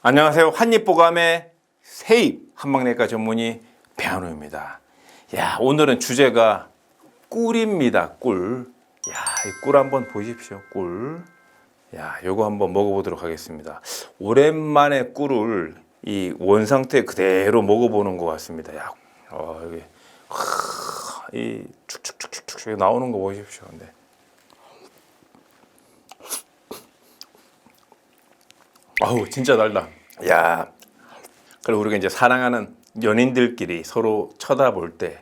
안녕하세요. 한입보감의 세입 한방내과 전문의 배한우입니다. 야, 오늘은 주제가 꿀입니다. 꿀. 야, 이 꿀 한번 보십시오. 꿀. 야, 요거 한번 먹어보도록 하겠습니다. 오랜만에 꿀을 이 원상태 그대로 먹어보는 것 같습니다. 야, 여기 이 축축축축축 나오는 거 보십시오. 근데 아우, 진짜 달다. 야, 그리고 우리가 이제 사랑하는 연인들끼리 서로 쳐다볼 때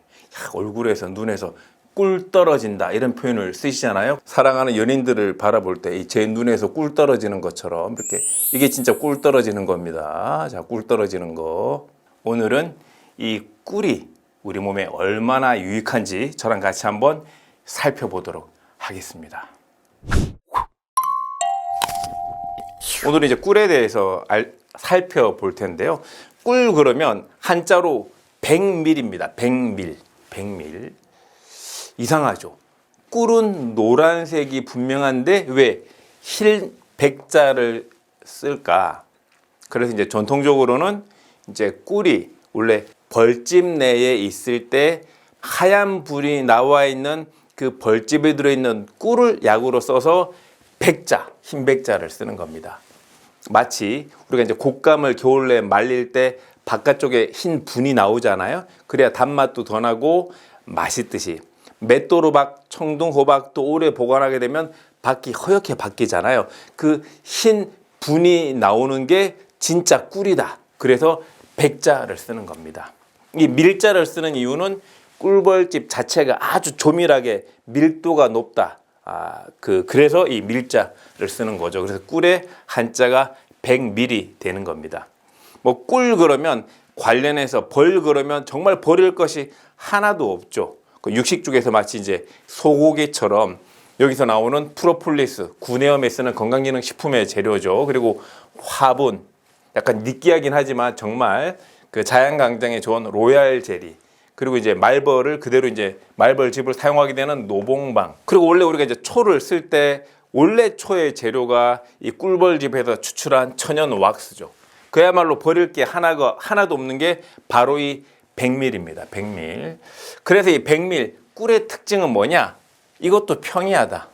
얼굴에서 눈에서 꿀 떨어진다 이런 표현을 쓰시잖아요. 사랑하는 연인들을 바라볼 때 제 눈에서 꿀 떨어지는 것처럼 이렇게 이게 진짜 꿀 떨어지는 겁니다. 자, 꿀 떨어지는 거. 오늘은 이 꿀이 우리 몸에 얼마나 유익한지 저랑 같이 한번 살펴보도록 하겠습니다. 오늘은 이제 꿀에 대해서 살펴볼 텐데요. 꿀 그러면 한자로 100밀입니다. 100밀. 이상하죠. 꿀은 노란색이 분명한데 왜 흰백자를 쓸까? 그래서 이제 전통적으로는 이제 꿀이 원래 벌집 내에 있을 때 하얀 불이 나와 있는 그 벌집에 들어있는 꿀을 약으로 써서 백자, 흰백자를 쓰는 겁니다. 마치 우리가 이제 곶감을 겨울에 말릴 때 바깥쪽에 흰 분이 나오잖아요. 그래야 단맛도 더 나고 맛있듯이 맷도로박, 청둥호박도 오래 보관하게 되면 밖이 허옇게 바뀌잖아요. 그 흰 분이 나오는 게 진짜 꿀이다. 그래서 백자를 쓰는 겁니다. 이 밀자를 쓰는 이유는 꿀벌집 자체가 아주 조밀하게 밀도가 높다. 그래서 이 밀자를 쓰는 거죠. 그래서 꿀의 한자가 100밀이 되는 겁니다. 뭐 꿀 그러면 관련해서 벌 그러면 정말 버릴 것이 하나도 없죠. 그 육식 쪽에서 마치 이제 소고기처럼 여기서 나오는 프로폴리스, 구내염에 쓰는 건강기능식품의 재료죠. 그리고 화분, 약간 느끼하긴 하지만 정말 그 자연강장에 좋은 로얄 젤리. 그리고 이제 말벌을 그대로 이제 말벌즙을 사용하게 되는 노봉방. 그리고 원래 우리가 이제 초를 쓸 때 원래 초의 재료가 이 꿀벌즙에서 추출한 천연 왁스죠. 그야말로 버릴 게 하나도 없는 게 바로 이 100밀입니다. 100밀. 그래서 이 100밀 꿀의 특징은 뭐냐? 이것도 평이하다.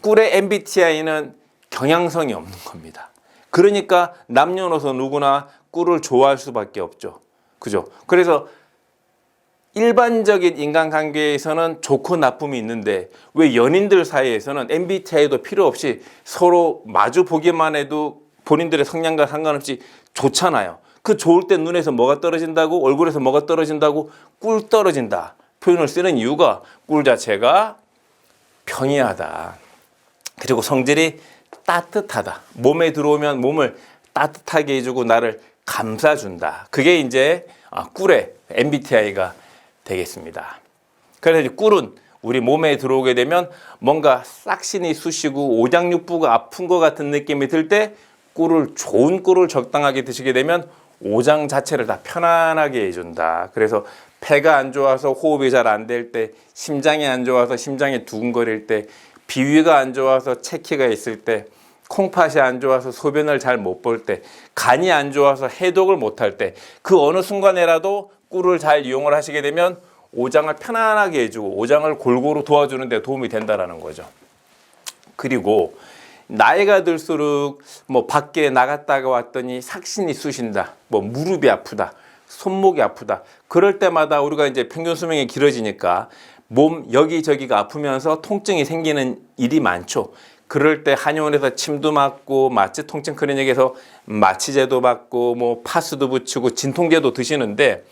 꿀의 MBTI는 경향성이 없는 겁니다. 그러니까 남녀노소 누구나 꿀을 좋아할 수밖에 없죠. 그죠? 그래서 일반적인 인간관계에서는 좋고 나쁨이 있는데 왜 연인들 사이에서는 MBTI도 필요 없이 서로 마주 보기만 해도 본인들의 성향과 상관없이 좋잖아요. 그 좋을 때 눈에서 뭐가 떨어진다고, 얼굴에서 뭐가 떨어진다고, 꿀 떨어진다 표현을 쓰는 이유가 꿀 자체가 평이하다. 그리고 성질이 따뜻하다. 몸에 들어오면 몸을 따뜻하게 해주고 나를 감싸준다. 그게 이제 꿀의 MBTI가 되겠습니다. 그래서 이제 꿀은 우리 몸에 들어오게 되면 뭔가 싹신이 쑤시고 오장육부가 아픈 것 같은 느낌이 들 때 좋은 꿀을 적당하게 드시게 되면 오장 자체를 다 편안하게 해준다. 그래서 폐가 안 좋아서 호흡이 잘 안 될 때, 심장이 안 좋아서 심장이 두근거릴 때, 비위가 안 좋아서 체키가 있을 때, 콩팥이 안 좋아서 소변을 잘 못 볼 때, 간이 안 좋아서 해독을 못 할 때, 그 어느 순간에라도 꿀을 잘 이용을 하시게 되면 오장을 편안하게 해주고 오장을 골고루 도와주는 데 도움이 된다는 거죠. 그리고 나이가 들수록 뭐 밖에 나갔다가 왔더니 삭신이 쑤신다, 뭐 무릎이 아프다, 손목이 아프다. 그럴 때마다 우리가 이제 평균 수명이 길어지니까 몸 여기저기가 아프면서 통증이 생기는 일이 많죠. 그럴 때 한의원에서 침도 맞고 마취 통증 클리닉에서 마취제도 받고 뭐 파스도 붙이고 진통제도 드시는데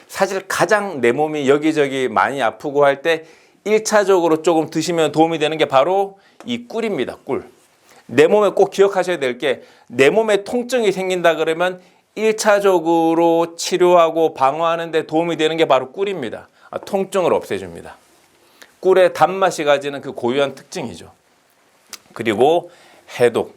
사실 가장 내 몸이 여기저기 많이 아프고 할 때 1차적으로 조금 드시면 도움이 되는 게 바로 이 꿀입니다. 꿀. 내 몸에 꼭 기억하셔야 될 게 내 몸에 통증이 생긴다 그러면 1차적으로 치료하고 방어하는 데 도움이 되는 게 바로 꿀입니다. 통증을 없애줍니다. 꿀의 단맛이 가지는 그 고유한 특징이죠. 그리고 해독.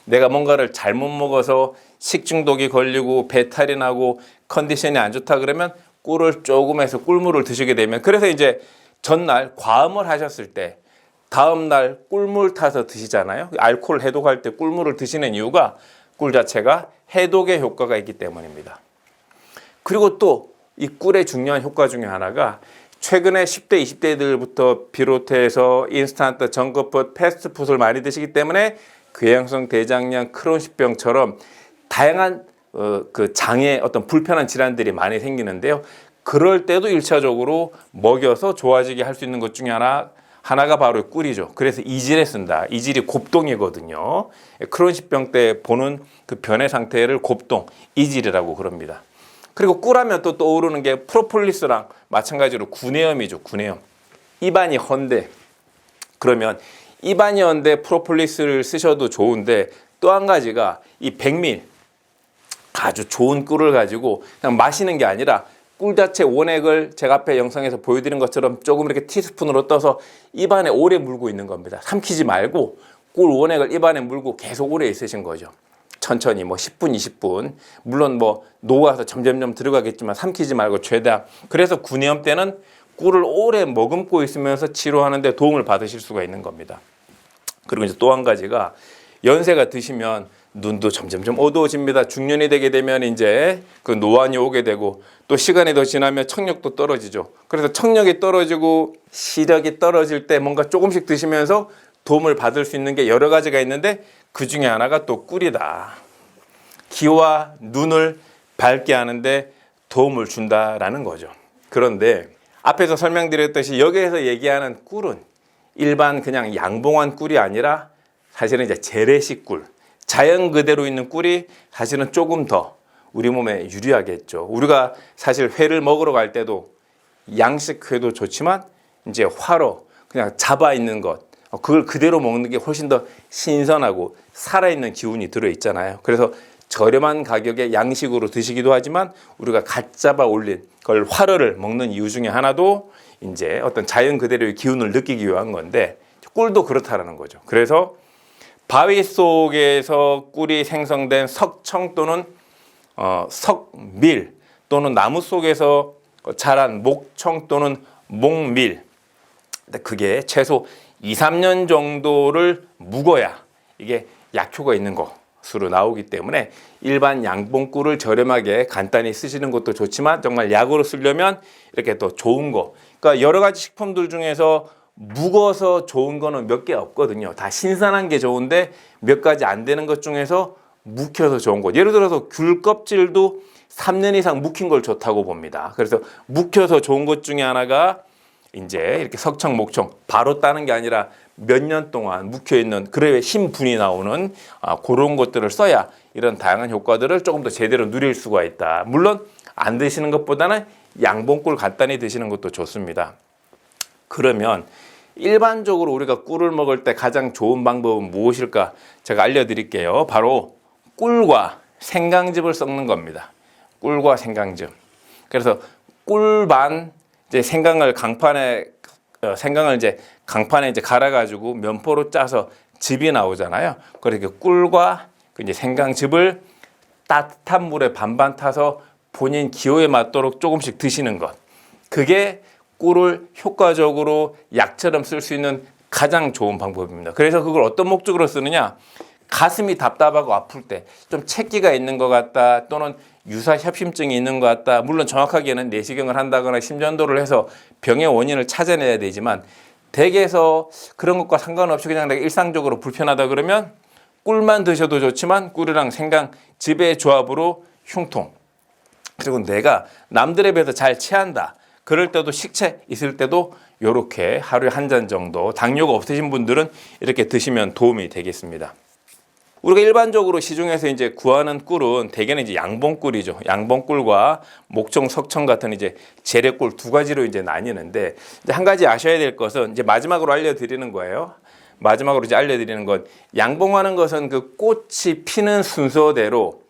내가 뭔가를 잘못 먹어서 식중독이 걸리고 배탈이 나고 컨디션이 안 좋다 그러면 꿀을 조금 해서 꿀물을 드시게 되면, 그래서 이제 전날 과음을 하셨을 때 다음날 꿀물 타서 드시잖아요. 알코올 해독할 때 꿀물을 드시는 이유가 꿀 자체가 해독의 효과가 있기 때문입니다. 그리고 또 이 꿀의 중요한 효과 중에 하나가 최근에 10대, 20대들부터 비롯해서 인스턴트, 전거푸드, 패스트푸드를 많이 드시기 때문에 궤양성 대장염, 크론십병처럼 다양한 그 장에 어떤 불편한 질환들이 많이 생기는데요. 그럴 때도 1차적으로 먹여서 좋아지게 할 수 있는 것 중에 하나가 바로 꿀이죠. 그래서 이질에 쓴다. 이질이 곱동이거든요. 크론십병 때 보는 그 변의 상태를 곱동, 이질이라고 그럽니다. 그리고 꿀하면 또 떠오르는 게 프로폴리스랑 마찬가지로 구내염이죠. 구내염. 입안이 헌데, 그러면 입안이 헌데 프로폴리스를 쓰셔도 좋은데, 또 한 가지가 이 백밀, 아주 좋은 꿀을 가지고 그냥 마시는 게 아니라 꿀 자체 원액을 제가 앞에 영상에서 보여드린 것처럼 조금 이렇게 티스푼으로 떠서 입안에 오래 물고 있는 겁니다. 삼키지 말고 꿀 원액을 입안에 물고 계속 오래 있으신 거죠. 천천히 10분, 20분. 물론 녹아서 점점점 들어가겠지만 삼키지 말고 최대한. 그래서 구내염 때는 꿀을 오래 머금고 있으면서 치료하는데 도움을 받으실 수가 있는 겁니다. 그리고 이제 또 한 가지가 연세가 드시면 눈도 점점점 어두워집니다. 중년이 되게 되면 이제 그 노안이 오게 되고 또 시간이 더 지나면 청력도 떨어지죠. 그래서 청력이 떨어지고 시력이 떨어질 때 뭔가 조금씩 드시면서 도움을 받을 수 있는 게 여러 가지가 있는데 그 중에 하나가 또 꿀이다. 귀와 눈을 밝게 하는데 도움을 준다라는 거죠. 그런데 앞에서 설명드렸듯이 여기에서 얘기하는 꿀은 일반 그냥 양봉한 꿀이 아니라 사실은 이제 재래식 꿀, 자연 그대로 있는 꿀이 사실은 조금 더 우리 몸에 유리하겠죠. 우리가 사실 회를 먹으러 갈 때도 양식 회도 좋지만 이제 화로 그냥 잡아 있는 것, 그걸 그대로 먹는 게 훨씬 더 신선하고 살아있는 기운이 들어있잖아요. 그래서 저렴한 가격에 양식으로 드시기도 하지만 우리가 갓 잡아 올린 걸 화로를 먹는 이유 중에 하나도 이제 어떤 자연 그대로의 기운을 느끼기 위한 건데 꿀도 그렇다라는 거죠. 그래서 바위 속에서 꿀이 생성된 석청 또는 석밀 또는 나무 속에서 자란 목청 또는 목밀, 그게 최소 2, 3년 정도를 묵어야 이게 약효가 있는 것으로 나오기 때문에 일반 양봉꿀을 저렴하게 간단히 쓰시는 것도 좋지만 정말 약으로 쓰려면 이렇게 또 좋은 거, 그러니까 여러 가지 식품들 중에서 묵어서 좋은 거는 몇 개 없거든요. 다 신선한 게 좋은데 몇 가지 안 되는 것 중에서 묵혀서 좋은 것. 예를 들어서 귤 껍질도 3년 이상 묵힌 걸 좋다고 봅니다. 그래서 묵혀서 좋은 것 중에 하나가 이제 이렇게 석청, 목청 바로 따는 게 아니라 몇 년 동안 묵혀 있는, 그래야 신분이 나오는 그런 것들을 써야 이런 다양한 효과들을 조금 더 제대로 누릴 수가 있다. 물론 안 드시는 것보다는 양봉꿀 간단히 드시는 것도 좋습니다. 그러면 일반적으로 우리가 꿀을 먹을 때 가장 좋은 방법은 무엇일까? 제가 알려드릴게요. 바로 꿀과 생강즙을 섞는 겁니다. 꿀과 생강즙. 그래서 꿀 반, 이제 생강을 이제 강판에 이제 갈아가지고 면포로 짜서 즙이 나오잖아요. 그렇게 꿀과 이제 생강즙을 따뜻한 물에 반반 타서 본인 기호에 맞도록 조금씩 드시는 것. 그게 꿀을 효과적으로 약처럼 쓸 수 있는 가장 좋은 방법입니다. 그래서 그걸 어떤 목적으로 쓰느냐? 가슴이 답답하고 아플 때, 좀 체기가 있는 것 같다, 또는 유사협심증이 있는 것 같다. 물론 정확하게는 내시경을 한다거나 심전도를 해서 병의 원인을 찾아내야 되지만 댁에서 그런 것과 상관없이 그냥 내가 일상적으로 불편하다 그러면 꿀만 드셔도 좋지만 꿀이랑 생강즙의 조합으로 흉통, 그리고 내가 남들에 비해서 잘 체한다, 그럴 때도 식체 있을 때도 이렇게 하루에 한 잔 정도, 당뇨가 없으신 분들은 이렇게 드시면 도움이 되겠습니다. 우리가 일반적으로 시중에서 이제 구하는 꿀은 대개는 이제 양봉꿀이죠. 양봉꿀과 목청, 석청 같은 이제 재래꿀 두 가지로 이제 나뉘는데, 이제 한 가지 아셔야 될 것은 이제 마지막으로 알려드리는 거예요. 마지막으로 이제 알려드리는 건, 양봉하는 것은 그 꽃이 피는 순서대로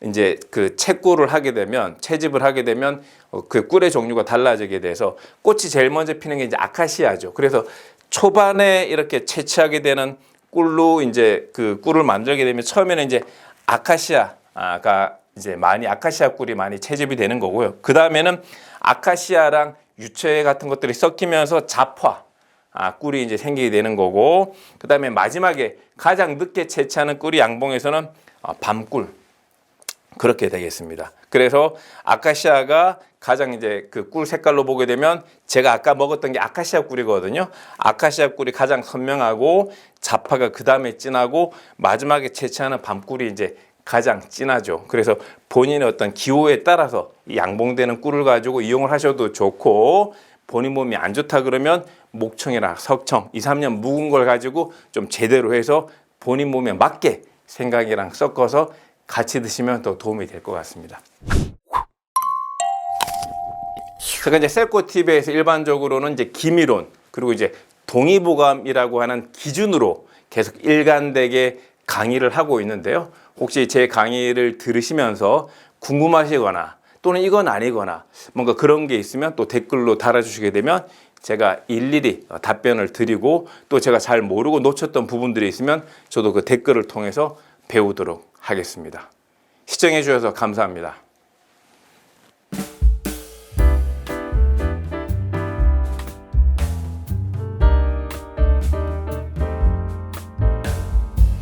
이제 그 채꿀을 하게 되면, 채집을 하게 되면 그 꿀의 종류가 달라지게 돼서 꽃이 제일 먼저 피는 게 이제 아카시아죠. 그래서 초반에 이렇게 채취하게 되는 꿀로 이제 그 꿀을 만들게 되면 처음에는 이제 아카시아가 이제 아카시아 꿀이 많이 채집이 되는 거고요. 그 다음에는 아카시아랑 유채 같은 것들이 섞이면서 잡화 꿀이 이제 생기게 되는 거고, 그 다음에 마지막에 가장 늦게 채취하는 꿀이 양봉에서는 밤꿀 그렇게 되겠습니다. 그래서 아카시아가 가장 이제 그 꿀 색깔로 보게 되면 제가 아까 먹었던 게 아카시아 꿀이거든요. 아카시아 꿀이 가장 선명하고 자파가 그 다음에 진하고 마지막에 채취하는 밤꿀이 이제 가장 진하죠. 그래서 본인의 어떤 기호에 따라서 이 양봉되는 꿀을 가지고 이용을 하셔도 좋고, 본인 몸이 안 좋다 그러면 목청이나 석청 2, 3년 묵은 걸 가지고 좀 제대로 해서 본인 몸에 맞게 생강이랑 섞어서 같이 드시면 더 도움이 될 것 같습니다. 제가 이제 셀코TV에서 일반적으로는 이제 기미론 그리고 이제 동의보감이라고 하는 기준으로 계속 일관되게 강의를 하고 있는데요. 혹시 제 강의를 들으시면서 궁금하시거나 또는 이건 아니거나 뭔가 그런 게 있으면 또 댓글로 달아주시게 되면 제가 일일이 답변을 드리고, 또 제가 잘 모르고 놓쳤던 부분들이 있으면 저도 그 댓글을 통해서 배우도록 하겠습니다. 시청해 주셔서 감사합니다.